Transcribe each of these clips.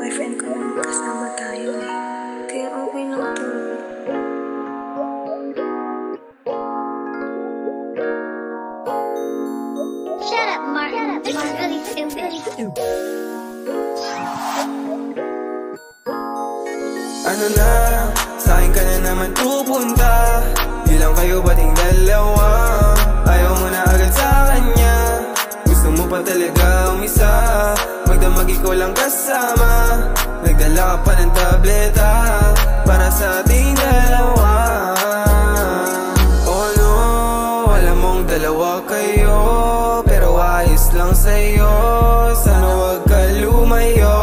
boyfriend ko na magkasama tayo eh. Kaya okay lang to. Shut up, Martin. This is really stupid. Ano na, sa'kin ka na naman pupunta. Bilang kayo bating dalawa. Ayaw mo na agad sa kanya. Gusto mo pa talaga umisa. Magdamag ikaw lang kasama. Nagdala ka pa ng tableta para sa ating dalawa. Oh no, alam mong dalawa kayo, pero ayos lang sa'yo. Sana wag ka lumayo.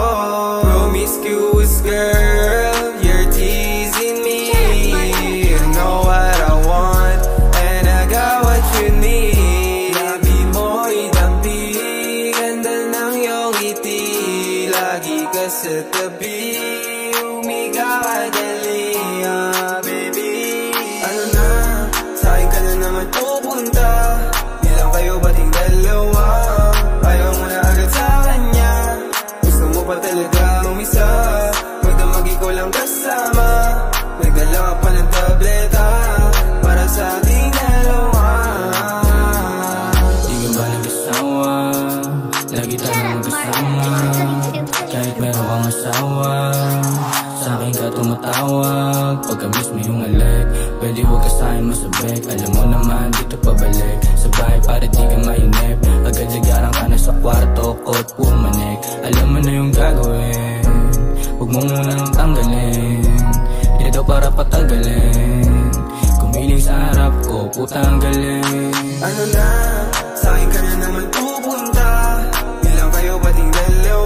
Promiscuous girl, you're teasing me. You know what I want, and I got what you need. Labi mo'y dampi, ganda ng iyong ngiti. Lagi ka sa tabi, umiga ka dali, baby. Ano na, sa'kin ka na naman pupunta. Bilang kayo bating dalawa. Ayaw mo na agad sa kanya. Gusto mo pa talaga umisa. Magdamag ikaw lang kasama. Nagdala ka pa ng tableta para sa ating dalawa. Di ka ba nag-asawa? Lagi tayong magkasama. Kahit meron kang asawa, sa'kin ka tumatawag. Pagka-miss mo yung alik, pwede huwag ka sa'kin masabik. Alam mo naman dito pabalik sa bahay para di ka mainip. Agad-agaran ka na sa kwarto ko't pumanik. Alam mo na yung gagawin, huwag mo munang tanggalin. Di na daw para patagalin. Kumiling sa harap ko, putang galing. Ano na, sa'kin ka na naman pupunta. Bilang kayo bating dalawa.